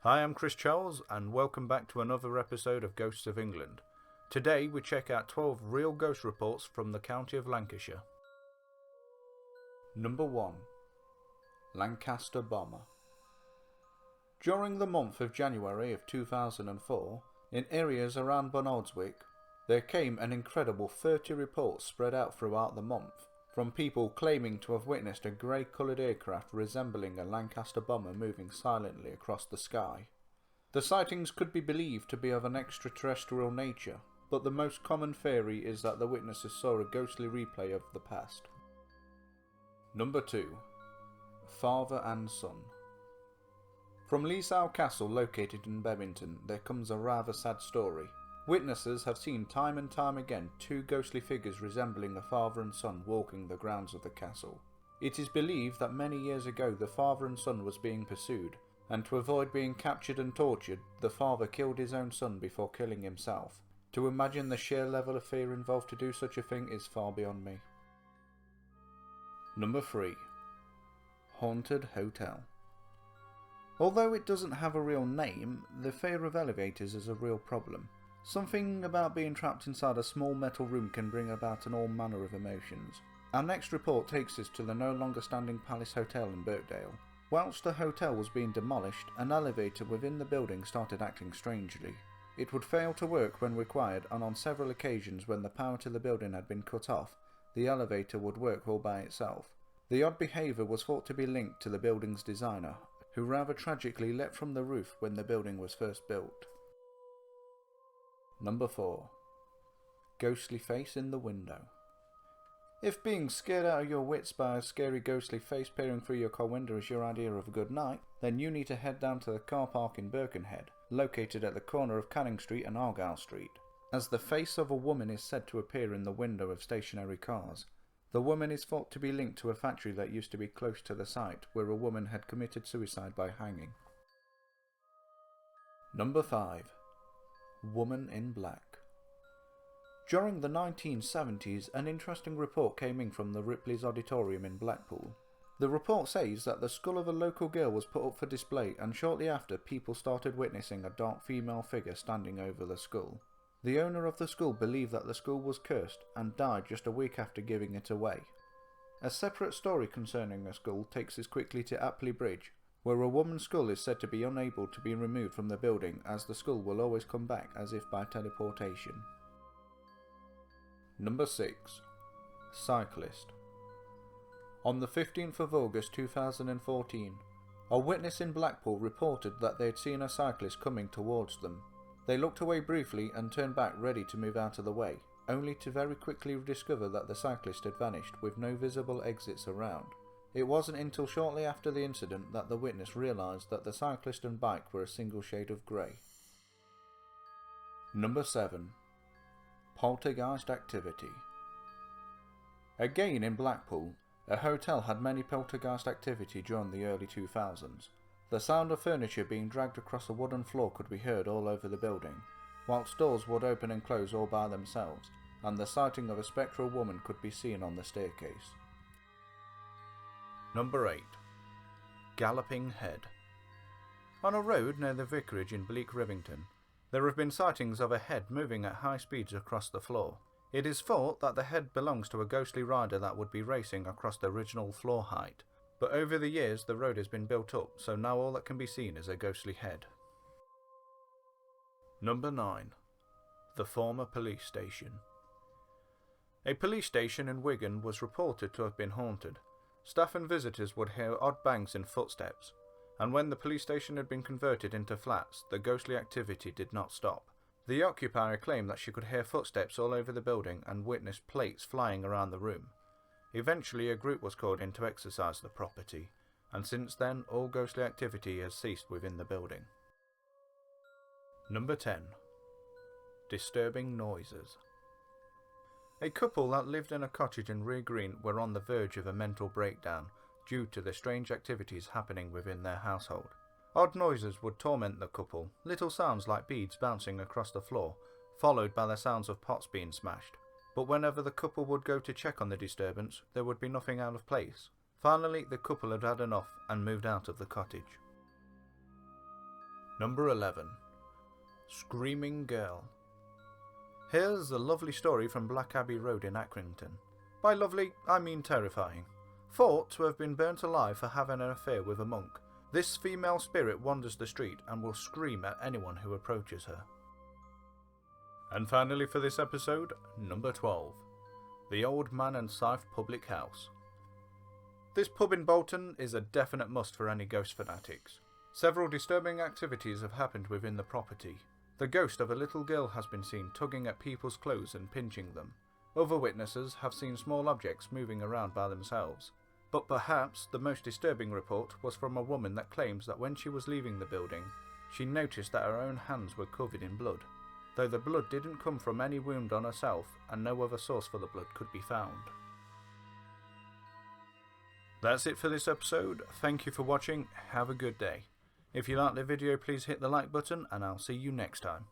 Hi, I'm Chris Charles, and welcome back to another episode of Ghosts of England. Today we check out 12 real ghost reports from the county of Lancashire. Number 1. Lancaster Bomber. During the month of January of 2004, in areas around Bonaldswick, there came an incredible 30 reports spread out throughout the month, from people claiming to have witnessed a grey-coloured aircraft resembling a Lancaster bomber moving silently across the sky. The sightings could be believed to be of an extraterrestrial nature, but the most common theory is that the witnesses saw a ghostly replay of the past. Number 2. Father and Son. From Leesow Castle, located in Bebington, there comes a rather sad story. Witnesses have seen time and time again two ghostly figures resembling a father and son walking the grounds of the castle. It is believed that many years ago the father and son was being pursued, and to avoid being captured and tortured, the father killed his own son before killing himself. To imagine the sheer level of fear involved to do such a thing is far beyond me. Number 3. Haunted Hotel. Although it doesn't have a real name, the fear of elevators is a real problem. Something about being trapped inside a small metal room can bring about all manner of emotions. Our next report takes us to the no longer standing Palace Hotel in Birkdale. Whilst the hotel was being demolished, an elevator within the building started acting strangely. It would fail to work when required, and on several occasions when the power to the building had been cut off, the elevator would work all by itself. The odd behaviour was thought to be linked to the building's designer, who rather tragically leapt from the roof when the building was first built. Number 4. Ghostly face in the window. If being scared out of your wits by a scary ghostly face peering through your car window is your idea of a good night, then you need to head down to the car park in Birkenhead, located at the corner of Canning Street and Argyle Street, as the face of a woman is said to appear in the window of stationary cars. The woman is thought to be linked to a factory that used to be close to the site, where a woman had committed suicide by hanging. Number 5. Woman in Black. During the 1970s, an interesting report came in from the Ripley's Auditorium in Blackpool. The report says that the skull of a local girl was put up for display, and shortly after, people started witnessing a dark female figure standing over the skull. The owner of the skull believed that the skull was cursed and died just a week after giving it away. A separate story concerning the skull takes us quickly to Apley Bridge, where a woman's skull is said to be unable to be removed from the building, as the skull will always come back as if by teleportation. Number 6. Cyclist. On the 15th of August 2014, a witness in Blackpool reported that they had seen a cyclist coming towards them. They looked away briefly and turned back ready to move out of the way, only to very quickly discover that the cyclist had vanished with no visible exits around. It wasn't until shortly after the incident that the witness realised that the cyclist and bike were a single shade of grey. Number 7. Poltergeist Activity. Again in Blackpool, a hotel had many poltergeist activity during the early 2000s. The sound of furniture being dragged across a wooden floor could be heard all over the building, whilst doors would open and close all by themselves, and the sighting of a spectral woman could be seen on the staircase. Number 8. Galloping Head. On a road near the vicarage in Bleak Rivington, there have been sightings of a head moving at high speeds across the floor. It is thought that the head belongs to a ghostly rider that would be racing across the original floor height, but over the years the road has been built up, so now all that can be seen is a ghostly head. Number 9. The former police station. A police station in Wigan was reported to have been haunted. Staff and visitors would hear odd bangs and footsteps, and when the police station had been converted into flats, the ghostly activity did not stop. The occupier claimed that she could hear footsteps all over the building and witnessed plates flying around the room. Eventually a group was called in to exorcise the property, and since then all ghostly activity has ceased within the building. Number 10. Disturbing noises. A couple that lived in a cottage in Rear Green were on the verge of a mental breakdown due to the strange activities happening within their household. Odd noises would torment the couple, little sounds like beads bouncing across the floor, followed by the sounds of pots being smashed. But whenever the couple would go to check on the disturbance, there would be nothing out of place. Finally, the couple had had enough and moved out of the cottage. Number 11. Screaming Girl. Here's a lovely story from Black Abbey Road in Accrington. By lovely, I mean terrifying. Thought to have been burnt alive for having an affair with a monk, this female spirit wanders the street and will scream at anyone who approaches her. And finally for this episode, number 12. The Old Man and Scythe Public House. This pub in Bolton is a definite must for any ghost fanatics. Several disturbing activities have happened within the property. The ghost of a little girl has been seen tugging at people's clothes and pinching them. Other witnesses have seen small objects moving around by themselves. But perhaps the most disturbing report was from a woman that claims that when she was leaving the building, she noticed that her own hands were covered in blood, though the blood didn't come from any wound on herself and no other source for the blood could be found. That's it for this episode. Thank you for watching. Have a good day. If you liked the video, please hit the like button and I'll see you next time.